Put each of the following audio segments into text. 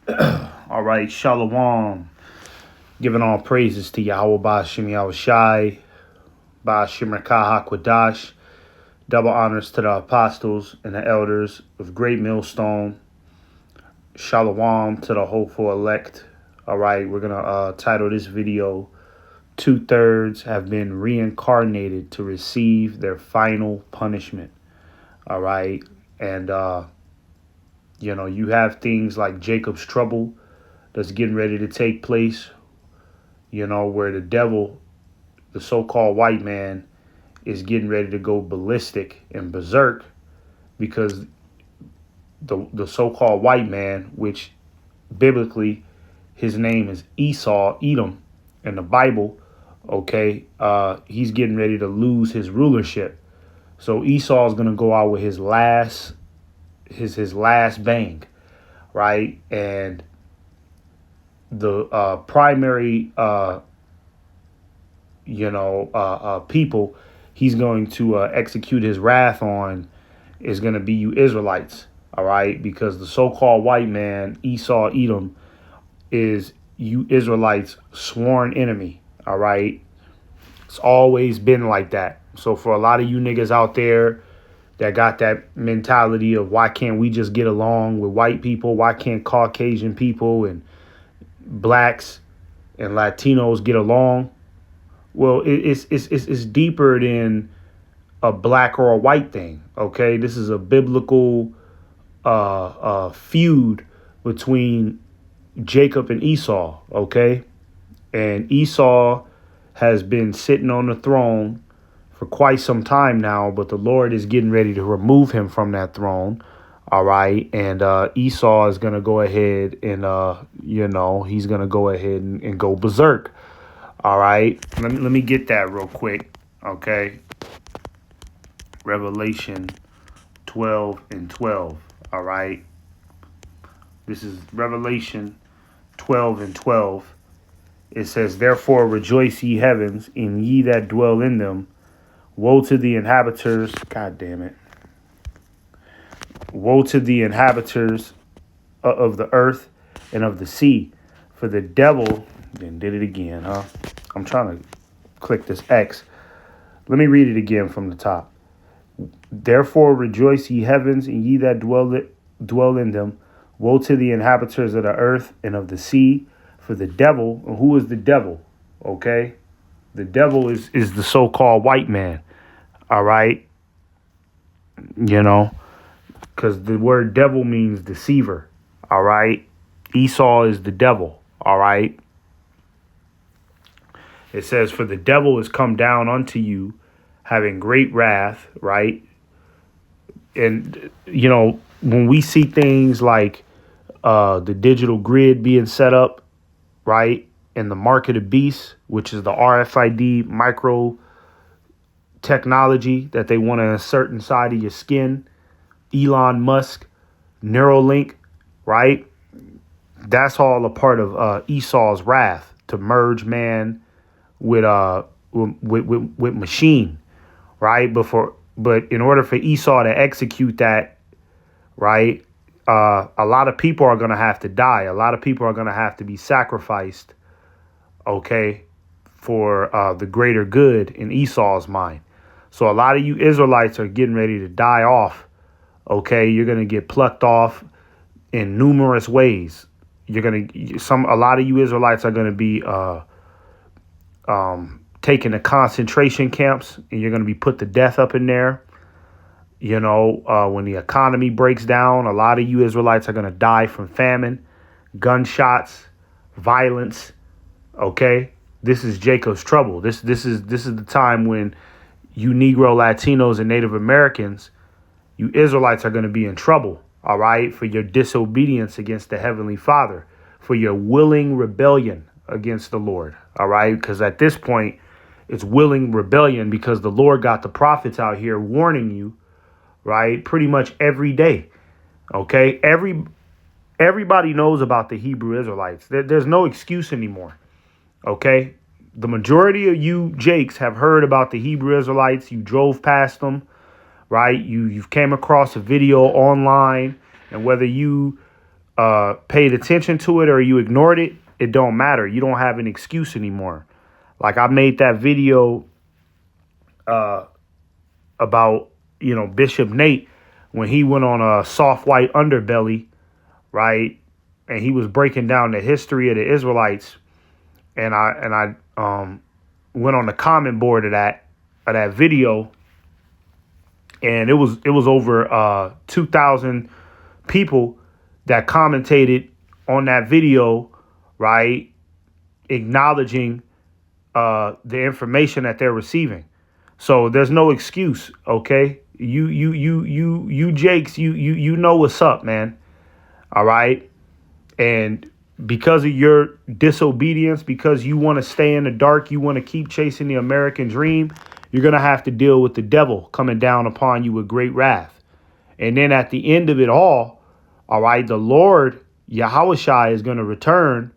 All right, Shalom. Giving all praises to Yahweh Ba'Shem Yahushai, Ba'Shem Rakah HaKodash. Double honors to the apostles and the elders of Great Millstone. Shalom to the hopeful elect. All right, we're going to title this video, 2/3 have been reincarnated to receive their final punishment. All right, and, you have things like Jacob's trouble that's getting ready to take place, where the devil, the so-called white man, is getting ready to go ballistic and berserk because the so-called white man, which biblically his name is Esau, Edom, in the Bible, okay, he's getting ready to lose his rulership. So Esau is going to go out with his last bang, right? And the primary people he's going to execute his wrath on is going to be you Israelites, all right? Because the so-called white man, Esau, Edom, is you Israelites' sworn enemy, all right? It's always been like that. So for a lot of you niggas out there that got that mentality of why can't we just get along with white people? Why can't Caucasian people and blacks and Latinos get along? Well, it's deeper than a black or a white thing. Okay, this is a biblical feud between Jacob and Esau. Okay, and Esau has been sitting on the throne for quite some time now, but the Lord is getting ready to remove him from that throne. All right, and Esau is gonna go ahead and he's gonna go ahead and go berserk. All right, let me get that real quick. Okay, Revelation 12:12. All right, this is Revelation 12:12. It says, "Therefore rejoice, ye heavens, and ye that dwell in them. Woe to the inhabitants." God damn it! Woe to the inhabitants of the earth and of the sea, for the devil. Then did it again, huh? I'm trying to click this X. Let me read it again from the top. "Therefore rejoice, ye heavens, and ye that dwell in them. Woe to the inhabitants of the earth and of the sea, for the devil." And who is the devil? Okay, the devil is the so-called white man. All right, because the word devil means deceiver. All right, Esau is the devil. All right. It says, "For the devil is come down unto you, having great wrath," right? And, when we see things like the digital grid being set up, right, and the market of beasts, which is the RFID micro technology that they want to insert inside of your skin, Elon Musk, Neuralink, right? That's all a part of Esau's wrath, to merge man with machine, right? But in order for Esau to execute that, right, a lot of people are going to have to die. A lot of people are going to have to be sacrificed, okay, for the greater good in Esau's mind. So a lot of you Israelites are getting ready to die off, okay? You're going to get plucked off in numerous ways. A lot of you Israelites are going to be taken to concentration camps, and you're going to be put to death up in there. When the economy breaks down, a lot of you Israelites are going to die from famine, gunshots, violence. Okay, this is Jacob's trouble. This is the time when you Negro, Latinos, and Native Americans, you Israelites, are going to be in trouble. All right, for your disobedience against the Heavenly Father, for your willing rebellion against the Lord. All right, because at this point, it's willing rebellion, because the Lord got the prophets out here warning you, right, pretty much every day. Okay, everybody knows about the Hebrew Israelites. There's no excuse anymore. Okay, the majority of you Jakes have heard about the Hebrew Israelites. You drove past them, right? You've came across a video online, and whether you paid attention to it or you ignored it, it don't matter. You don't have an excuse anymore. Like I made that video about, Bishop Nate when he went on a soft white underbelly, right? And he was breaking down the history of the Israelites. And I went on the comment board of that video, and it was over 2,000 people that commented on that video, right? Acknowledging the information that they're receiving. So there's no excuse, okay? You Jakes, you know what's up, man. All right? And because of your disobedience, because you want to stay in the dark, you want to keep chasing the American dream, you're going to have to deal with the devil coming down upon you with great wrath. And then at the end of it all right, the Lord, Yahushua, is going to return,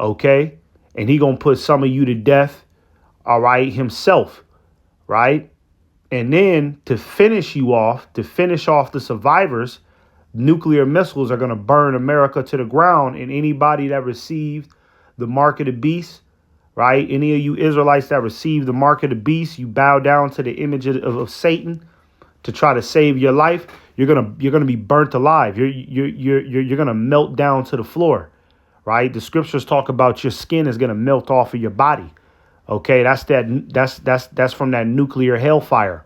okay? And he going to put some of you to death, all right, himself, right? And then to finish off the survivors, nuclear missiles are going to burn America to the ground. And anybody that received the mark of the beast, right? Any of you Israelites that received the mark of the beast, you bow down to the image of Satan to try to save your life. You're gonna be burnt alive. You're gonna melt down to the floor, right? The scriptures talk about your skin is gonna melt off of your body. Okay, that's from that nuclear hellfire,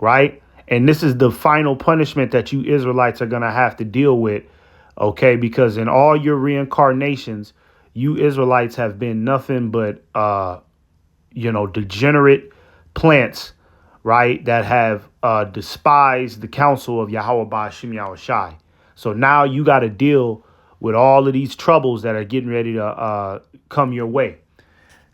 right? And this is the final punishment that you Israelites are going to have to deal with, okay? Because in all your reincarnations, you Israelites have been nothing but, degenerate plants, right? That have despised the counsel of Yahweh Ba'ashim Yahushai. So now you got to deal with all of these troubles that are getting ready to come your way.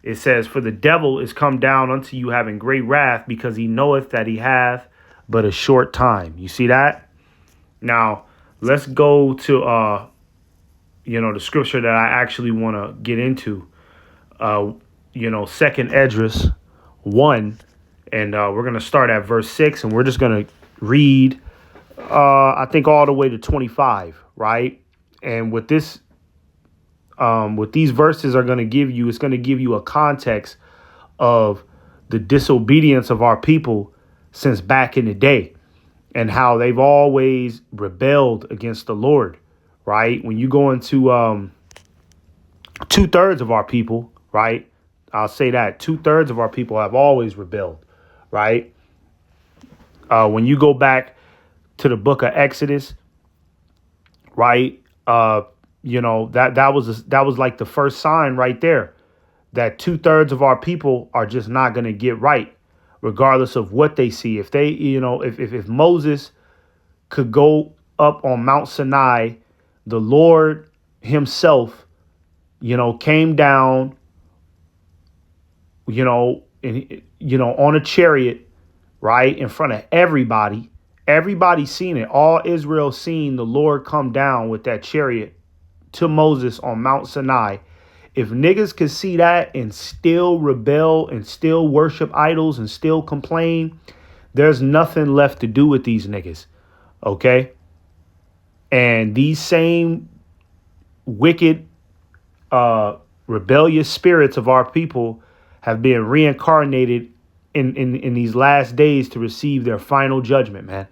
It says, for the devil is come down unto you having great wrath, because he knoweth that he hath but a short time. You see that? Now, let's go to, the scripture that I actually want to get into, Second Esdras 1. And we're going to start at verse 6, and we're just going to read, I think, all the way to 25, right? And what these verses are going to give you, it's going to give you a context of the disobedience of our people since back in the day and how they've always rebelled against the Lord, right? When you go into 2/3 of our people, right? I'll say that 2/3 of our people have always rebelled, right? When you go back to the book of Exodus, right? That was like the first sign right there that 2/3 of our people are just not going to get right, regardless of what they see. If they, if Moses could go up on Mount Sinai, the Lord himself, came down, on a chariot, right, in front of everybody. Everybody seen it. All Israel seen the Lord come down with that chariot to Moses on Mount Sinai. If niggas could see that and still rebel and still worship idols and still complain, there's nothing left to do with these niggas. Okay? And these same wicked, rebellious spirits of our people have been reincarnated in these last days to receive their final judgment, man.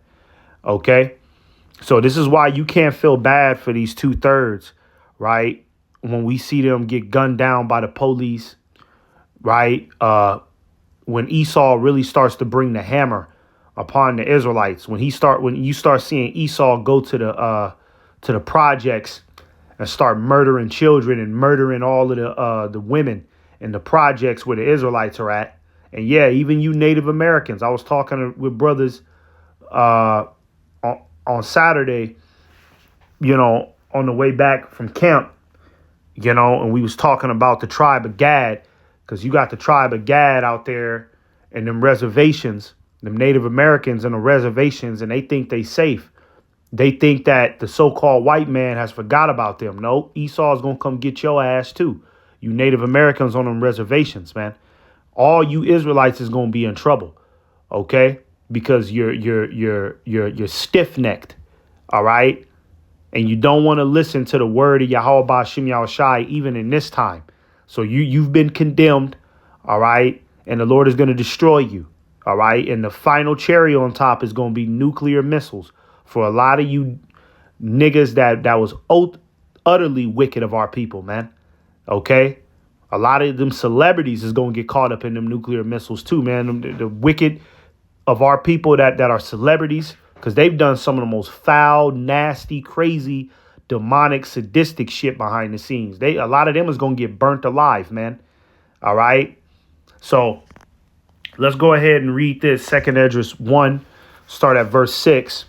Okay? So this is why you can't feel bad for these 2/3, right? When we see them get gunned down by the police, right? When Esau really starts to bring the hammer upon the Israelites, when you start seeing Esau go to the projects and start murdering children and murdering all of the women in the projects where the Israelites are at. And yeah, even you Native Americans. I was talking with brothers on Saturday, on the way back from camp, and we was talking about the tribe of Gad, because you got the tribe of Gad out there and them reservations, them Native Americans and the reservations, and they think they safe. They think that the so-called white man has forgot about them. No, Esau's going to come get your ass too. You Native Americans on them reservations, man. All you Israelites is going to be in trouble. Okay? Because you're stiff-necked. All right? And you don't want to listen to the word of Yahweh Ba'Shem Yahushai even in this time. So you've been condemned, all right? And the Lord is going to destroy you, all right? And the final cherry on top is going to be nuclear missiles for a lot of you niggas that was utterly wicked of our people, man. Okay? A lot of them celebrities is going to get caught up in them nuclear missiles too, man. The wicked of our people that are celebrities, because they've done some of the most foul, nasty, crazy, demonic, sadistic shit behind the scenes. A lot of them is going to get burnt alive, man. All right? So let's go ahead and read this. 2nd Esdras 1, start at verse 6.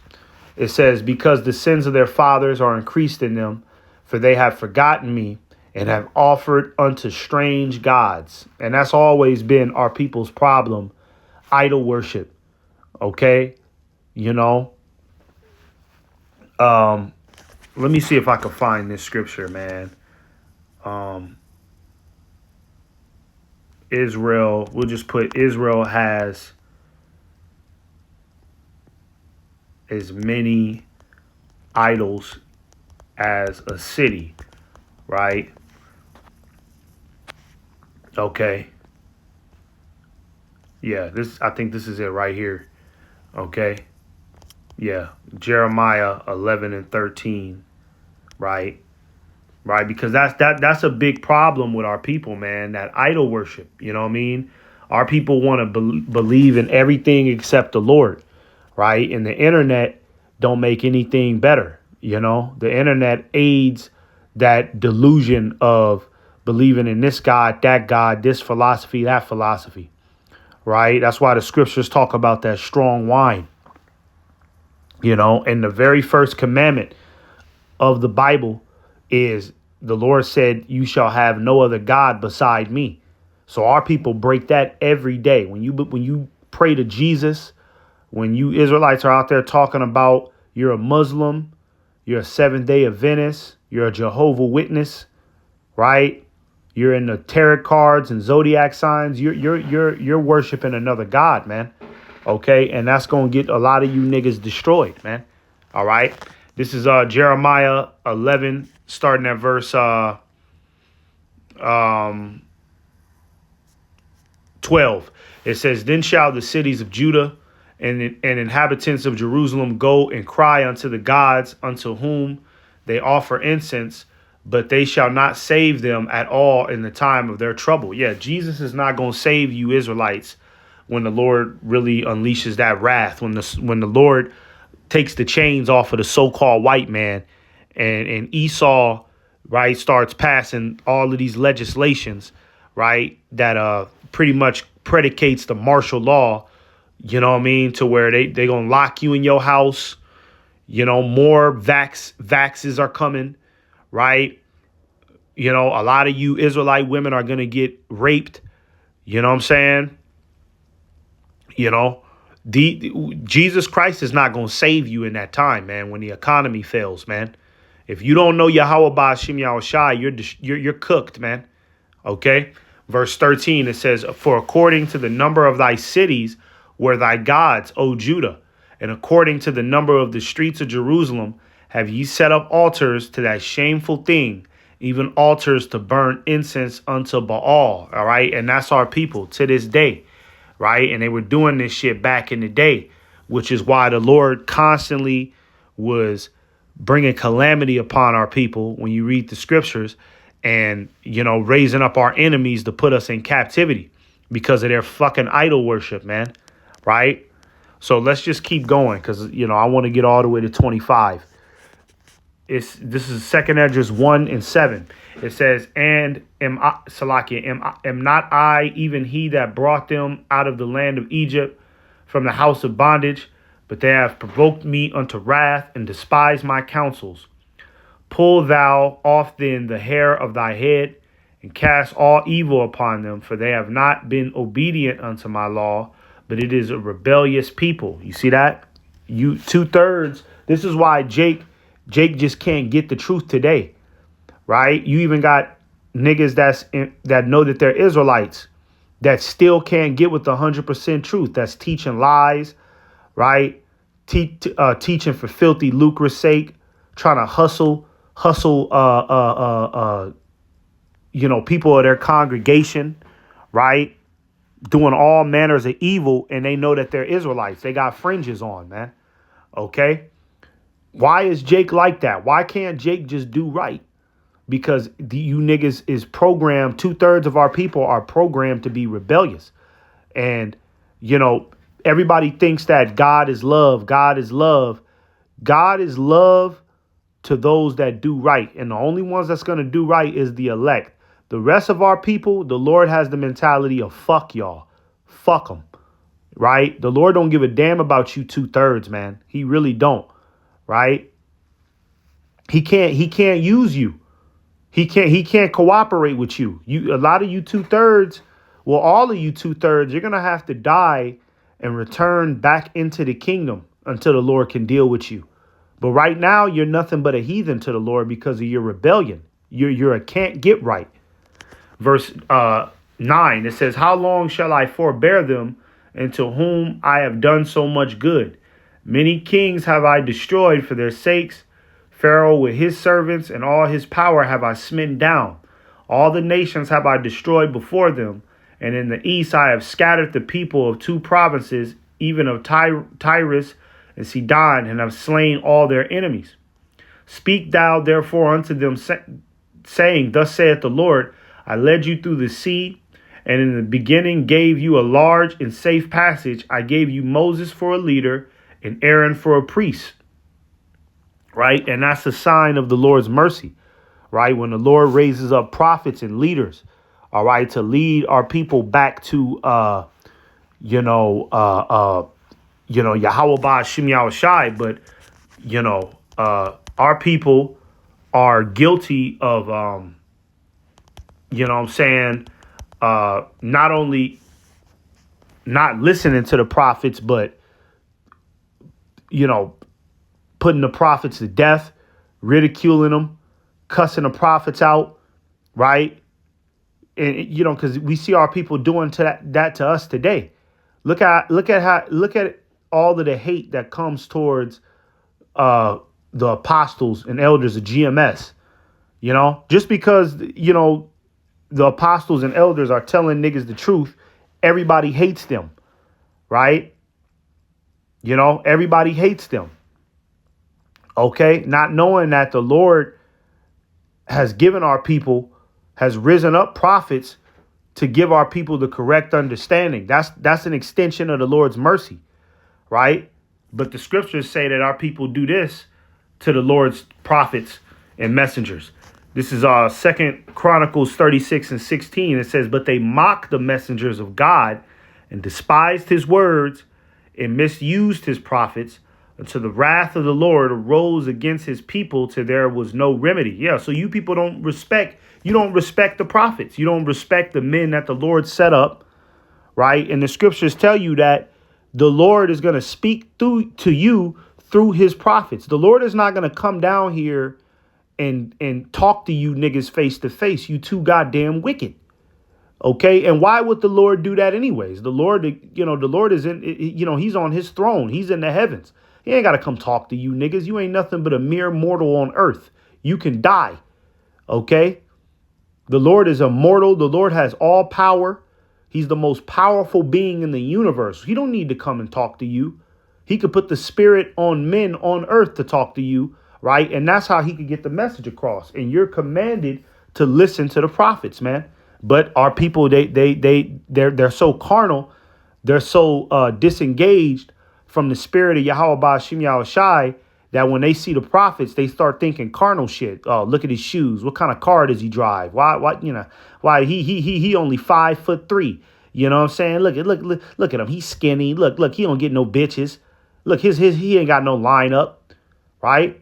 It says, because the sins of their fathers are increased in them, for they have forgotten me and have offered unto strange gods. And that's always been our people's problem, idol worship. Okay? You know? Let me see if I can find this scripture, man. Israel, we'll just put Israel has as many idols as a city, right? Okay. Yeah, I think this is it right here. Okay. Yeah, Jeremiah 11 and 13, right? Right, because that's a big problem with our people, man, that idol worship, you know what I mean? Our people want to believe in everything except the Lord, right? And the internet don't make anything better, you know? The internet aids that delusion of believing in this God, that God, this philosophy, that philosophy, right? That's why the scriptures talk about that strong wine, you know? And the very first commandment of the Bible is the Lord said, you shall have no other God beside me. So our people break that every day. When you pray to Jesus, when you Israelites are out there talking about you're a Muslim, you're a Seventh-day Adventist, you're a Jehovah Witness, right? You're in the tarot cards and zodiac signs. You're worshiping another God, man. Okay, and that's gonna get a lot of you niggas destroyed, man. All right. This is Jeremiah 11, starting at verse 12. It says, then shall the cities of Judah and inhabitants of Jerusalem go and cry unto the gods unto whom they offer incense, but they shall not save them at all in the time of their trouble. Yeah, Jesus is not going to save you Israelites when the Lord really unleashes that wrath, when the Lord takes the chains off of the so-called white man and Esau, right, starts passing all of these legislations, right, that pretty much predicates the martial law, you know what I mean, to where they going to lock you in your house, you know, more vaxes are coming, right? You know, a lot of you Israelite women are going to get raped, you know what I'm saying? You know, Jesus Christ is not going to save you in that time, man, when the economy fails, man. If you don't know Yahweh Ba'Shem Yahushai, you're cooked, man. Okay? Verse 13, it says, for according to the number of thy cities were thy gods, O Judah, and according to the number of the streets of Jerusalem have ye set up altars to that shameful thing, even altars to burn incense unto Baal. All right? And that's our people to this day. Right. And they were doing this shit back in the day, which is why the Lord constantly was bringing calamity upon our people when you read the scriptures and, you know, raising up our enemies to put us in captivity because of their fucking idol worship, man. Right. So let's just keep going because, you know, I want to get all the way to 25. This is 2nd Esdras 1 and 7. It says, and am not I even he that brought them out of the land of Egypt from the house of bondage? But they have provoked me unto wrath and despised my counsels. Pull thou off then the hair of thy head and cast all evil upon them, for they have not been obedient unto my law, but it is a rebellious people. You see that? You 2/3. This is why Jake just can't get the truth today. Right? You even got niggas that know that they're Israelites that still can't get with the 100% truth. That's teaching lies, right? Teaching for filthy lucre's sake, trying to hustle, people of their congregation, right? Doing all manners of evil, and they know that they're Israelites. They got fringes on, man. Okay? Why is Jake like that? Why can't Jake just do right? Because you niggas is programmed, 2/3 of our people are programmed to be rebellious. And, everybody thinks that God is love. God is love. God is love to those that do right. And the only ones that's going to do right is the elect. The rest of our people, the Lord has the mentality of fuck y'all. Fuck them. Right? The Lord don't give a damn about you 2/3, man. He really don't. Right? He can't use you. He can't cooperate with you. A lot of you 2/3, well, all of you 2/3, you're gonna have to die and return back into the kingdom until the Lord can deal with you. But right now, you're nothing but a heathen to the Lord because of your rebellion. You're a can't get right. Verse 9, it says, "How long shall I forbear them, and to whom I have done so much good? Many kings have I destroyed for their sakes. Pharaoh with his servants and all his power have I smitten down. All the nations have I destroyed before them. And in the east I have scattered the people of 2 provinces, even of Tyrus and Sidon, and have slain all their enemies. Speak thou therefore unto them, saying, Thus saith the Lord, I led you through the sea, and in the beginning gave you a large and safe passage. I gave you Moses for a leader and Aaron for a priest." Right? And that's a sign of the Lord's mercy. Right? When the Lord raises up prophets and leaders, all right, to lead our people back to, Yahweh Ba'ashim Yahushai. But, our people are guilty of, not only not listening to the prophets, but, putting the prophets to death, ridiculing them, cussing the prophets out, right? And because we see our people doing that to us today. Look at all of the hate that comes towards the apostles and elders of GMS. Just because the apostles and elders are telling niggas the truth, everybody hates them, right? Everybody hates them. Okay, not knowing that the Lord has given our people, has risen up prophets to give our people the correct understanding. That's an extension of the Lord's mercy, right? But the scriptures say that our people do this to the Lord's prophets and messengers. This is 2 Chronicles 36:16. It says, "But they mocked the messengers of God and despised his words and misused his prophets, until the wrath of the Lord arose against his people till there was no remedy." Yeah, so you people don't respect the prophets. You don't respect the men that the Lord set up, right? And the scriptures tell you that the Lord is going to speak to you through his prophets. The Lord is not going to come down here and talk to you niggas face to face. You too goddamn wicked. Okay, and why would the Lord do that anyways? The Lord, the Lord is in, he's on his throne. He's in the heavens. He ain't got to come talk to you niggas. You ain't nothing but a mere mortal on earth. You can die. Okay? The Lord is immortal. The Lord has all power. He's the most powerful being in the universe. He don't need to come and talk to you. He could put the spirit on men on earth to talk to you, right? And that's how he could get the message across. And you're commanded to listen to the prophets, man. But our people, they're so carnal. They're so disengaged from the spirit of Yahweh Ba'ashim Yahushai that when they see the prophets, they start thinking carnal shit. Oh, look at his shoes. What kind of car does he drive? Why he only 5'3". You know what I'm saying? Look at him. He's skinny. Look, he don't get no bitches. Look, he ain't got no lineup, right?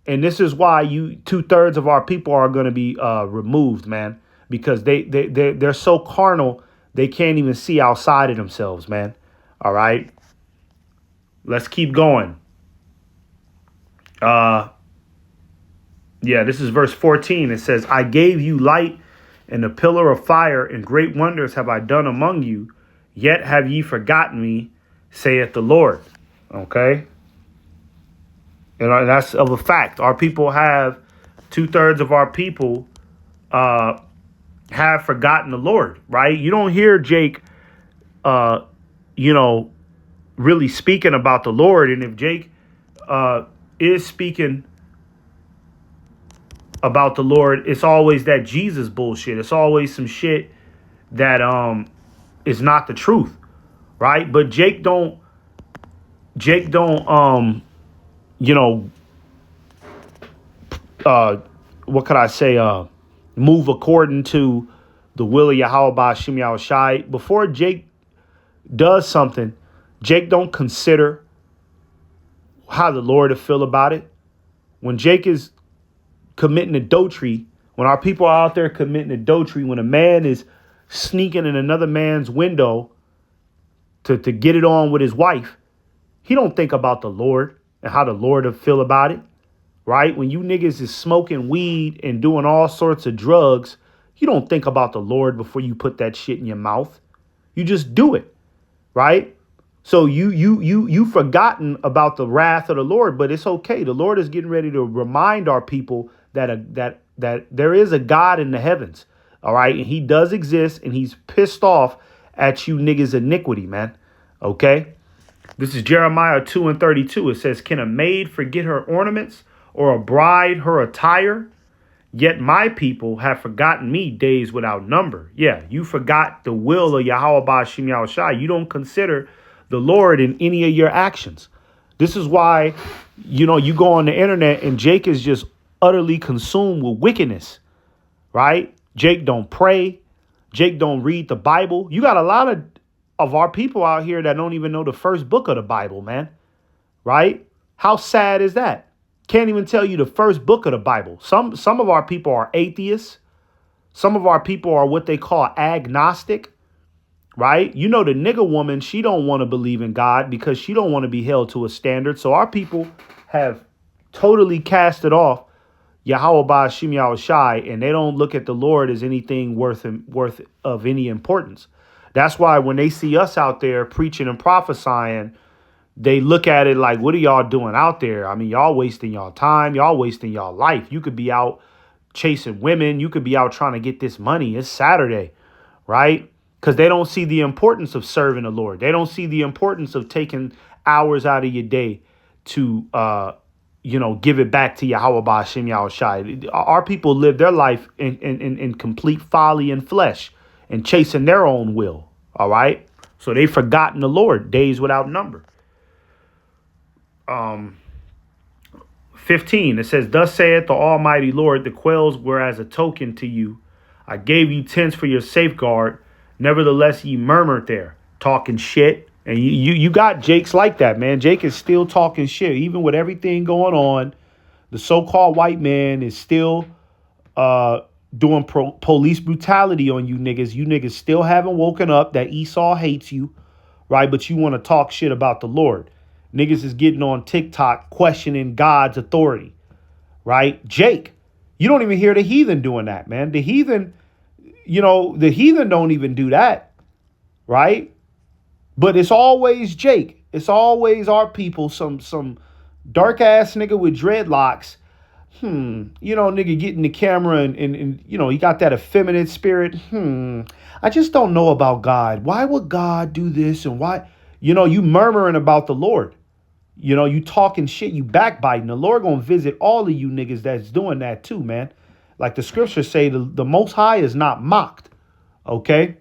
And this is why 2/3 of our people are going to be removed, man, because they're so carnal they can't even see outside of themselves, man. All right. Let's keep going. This is verse 14. It says, "I gave you light and a pillar of fire, and great wonders have I done among you. Yet have ye forgotten me, saith the Lord." Okay. And that's of a fact. Our people have 2/3 of our people have forgotten the Lord, right? You don't hear Jake, you know, really speaking about the Lord. And if Jake is speaking about the Lord, it's always that Jesus bullshit. It's always some shit that is not the truth, right? But Jake don't you know, what could I say, move according to the will of Yahweh Ba'Shem Yahweh Shai. Before Jake does something, Jake don't consider how the Lord will feel about it. When Jake is committing adultery, when our people are out there committing adultery, when a man is sneaking in another man's window to get it on with his wife, he don't think about the Lord and how the Lord will feel about it, right? When you niggas is smoking weed and doing all sorts of drugs, you don't think about the Lord before you put that shit in your mouth. You just do it, right? So you forgotten about the wrath of the Lord, but it's okay. The Lord is getting ready to remind our people that there is a God in the heavens, all right? And he does exist, and he's pissed off at you niggas' iniquity, man, okay? This is Jeremiah 2:32. It says, can a maid forget her ornaments or a bride her attire? Yet my people have forgotten me days without number. Yeah, you forgot the will of Yahweh Ba'Shem Yahweh Shai. You don't consider the Lord in any of your actions. This is why, you know, you go on the internet and Jake is just utterly consumed with wickedness, right? Jake don't pray. Jake don't read the Bible. You got a lot of our people out here that don't even know the first book of the Bible, man, right? How sad is that? Can't even tell you the first book of the Bible. Some of our people are atheists. Some of our people are what they call agnostic, right? You know, the nigga woman, she don't want to believe in God because she don't want to be held to a standard. So our people have totally casted off Yahweh Ba'Shem Yahweh Shai, and they don't look at the Lord as anything worth of any importance. That's why when they see us out there preaching and prophesying, they look at it like, what are y'all doing out there? I mean, y'all wasting y'all time. Y'all wasting y'all life. You could be out chasing women. You could be out trying to get this money. It's Saturday, right? Because they don't see the importance of serving the Lord. They don't see the importance of taking hours out of your day to, give it back to Yahweh Ba'Shem Yahweh Shai. Our people live their life in complete folly and flesh and chasing their own will, all right? So they've forgotten the Lord, days without number. 15, it says, thus saith the Almighty Lord, the quails were as a token to you. I gave you tents for your safeguard. Nevertheless, ye murmured there, talking shit. And you got Jake's like that, man. Jake is still talking shit. Even with everything going on, the so-called white man is still doing police brutality on you niggas. You niggas still haven't woken up that Esau hates you, right? But you want to talk shit about the Lord. Niggas is getting on TikTok questioning God's authority, right? Jake, you don't even hear the heathen doing that, man. The heathen don't even do that, right? But it's always Jake. It's always our people, some dark ass nigga with dreadlocks. Nigga getting the camera and he got that effeminate spirit. I just don't know about God. Why would God do this? And why, you murmuring about the Lord. You talking shit, you backbiting. The Lord gonna visit all of you niggas that's doing that too, man. Like the scriptures say, the Most High is not mocked, okay?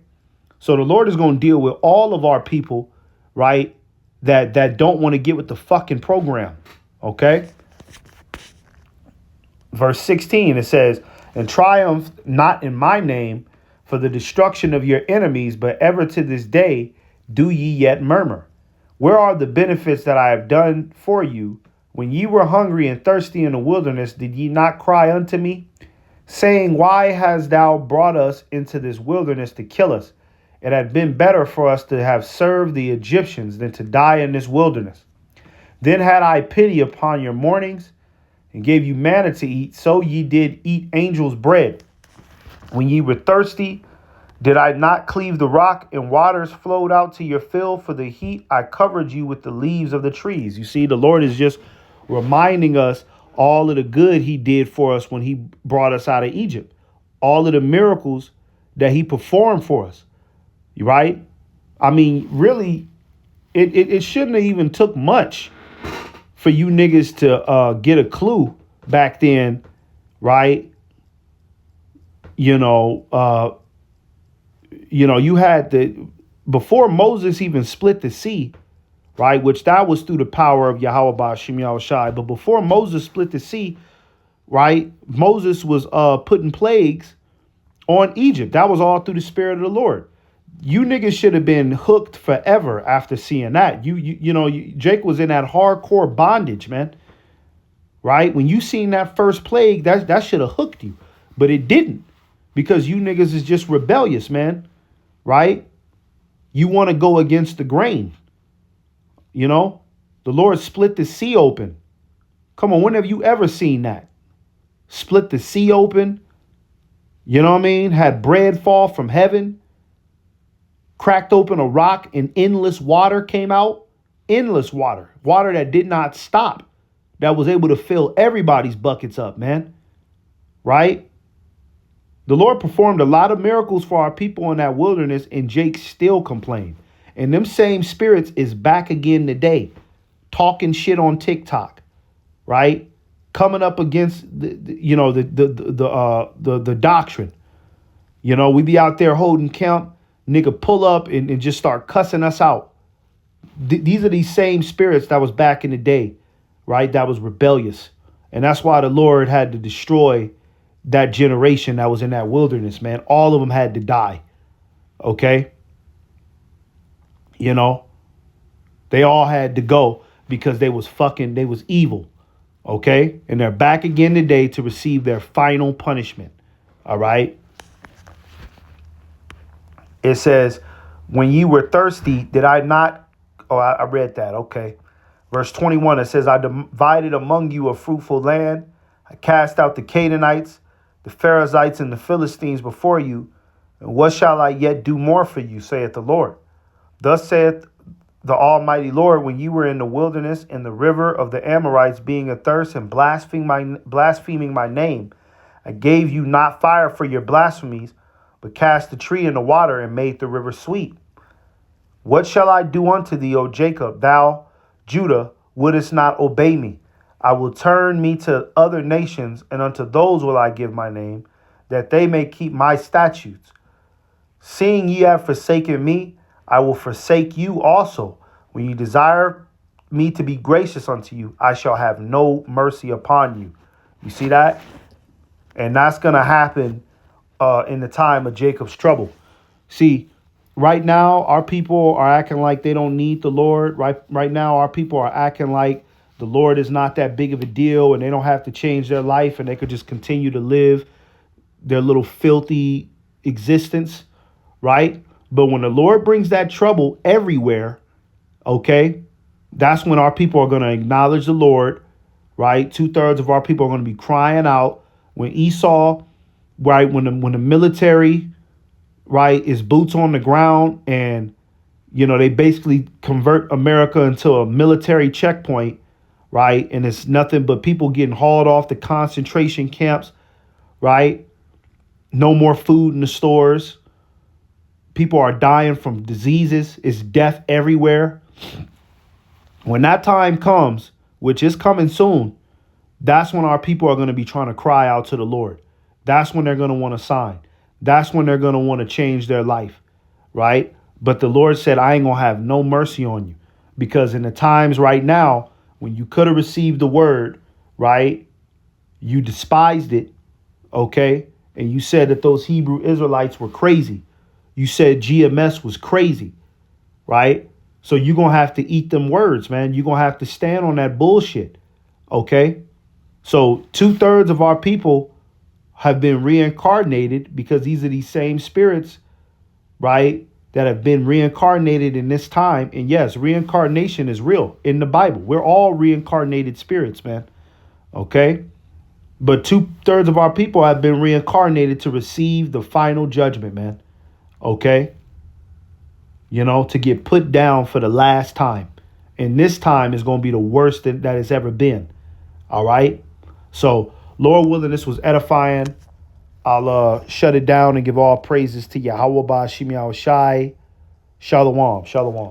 So the Lord is gonna deal with all of our people, right, that don't want to get with the fucking program, okay? Verse 16, it says, and triumph not in my name for the destruction of your enemies, but ever to this day do ye yet murmur. Where are the benefits that I have done for you? When ye were hungry and thirsty in the wilderness, did ye not cry unto me, saying, why hast thou brought us into this wilderness to kill us? It had been better for us to have served the Egyptians than to die in this wilderness. Then had I pity upon your mournings and gave you manna to eat, so ye did eat angels' bread. When ye were thirsty, did I not cleave the rock, and waters flowed out to your fill? For the heat I covered you with the leaves of the trees. You see, the Lord is just reminding us all of the good he did for us when he brought us out of Egypt, all of the miracles that he performed for us, right? I mean, really, it shouldn't have even took much for you niggas to get a clue back then, right? You had before Moses even split the sea, right? Which that was through the power of Yahweh Ba'Shem Yahushai. But before Moses split the sea, right? Moses was putting plagues on Egypt. That was all through the Spirit of the Lord. You niggas should have been hooked forever after seeing that. Jake was in that hardcore bondage, man. Right? When you seen that first plague, that should have hooked you. But it didn't. Because you niggas is just rebellious, man. Right? You want to go against the grain. The Lord split the sea open. Come on, when have you ever seen that? Split the sea open. You know what I mean? Had bread fall from heaven. Cracked open a rock and endless water came out. Endless water. Water that did not stop. That was able to fill everybody's buckets up, man. Right? The Lord performed a lot of miracles for our people in that wilderness, and Jake still complained. And them same spirits is back again today, talking shit on TikTok, right? Coming up against the doctrine. We be out there holding camp, nigga pull up and just start cussing us out. These are these same spirits that was back in the day, right? That was rebellious. And that's why the Lord had to destroy that generation that was in that wilderness, man. All of them had to die. Okay? They all had to go because they was evil. Okay? And they're back again today to receive their final punishment. All right? It says, when ye were thirsty, did I not? Oh, I read that. Okay. Verse 21, it says, I divided among you a fruitful land. I cast out the Canaanites, the Perizzites, and the Philistines before you. And what shall I yet do more for you, saith the Lord? Thus saith the Almighty Lord, when you were in the wilderness, in the river of the Amorites, being athirst and blaspheming my name, I gave you not fire for your blasphemies, but cast the tree in the water and made the river sweet. What shall I do unto thee, O Jacob? Thou, Judah, wouldest not obey me. I will turn me to other nations, and unto those will I give my name, that they may keep my statutes. Seeing ye have forsaken me, I will forsake you also. When you desire me to be gracious unto you, I shall have no mercy upon you. You see that? And that's going to happen in the time of Jacob's trouble. See, right now, our people are acting like they don't need the Lord. Right now, our people are acting like the Lord is not that big of a deal and they don't have to change their life and they could just continue to live their little filthy existence, right? But when the Lord brings that trouble everywhere, okay, that's when our people are going to acknowledge the Lord, right? 2/3 of our people are going to be crying out. When Esau, right, when the military, right, is boots on the ground and, they basically convert America into a military checkpoint, right? And it's nothing but people getting hauled off to concentration camps, right? No more food in the stores. People are dying from diseases. It's death everywhere. When that time comes, which is coming soon, that's when our people are going to be trying to cry out to the Lord. That's when they're going to want to sign. That's when they're going to want to change their life, right? But the Lord said, I ain't going to have no mercy on you, because in the times right now, when you could have received the word, right, you despised it, okay? And you said that those Hebrew Israelites were crazy. You said GMS was crazy, right? So you're going to have to eat them words, man. You're going to have to stand on that bullshit, okay? So 2/3 of our people have been reincarnated because these are these same spirits, right, that have been reincarnated in this time. And yes, reincarnation is real in the Bible. We're all reincarnated spirits, man. Okay. But 2/3 of our people have been reincarnated to receive the final judgment, man. Okay. To get put down for the last time. And this time is going to be the worst that it's ever been. All right. So, Lord willing, this was edifying. I'll shut it down and give all praises to Yahweh Ba'Shim Yahushai. Shalom. Shalom.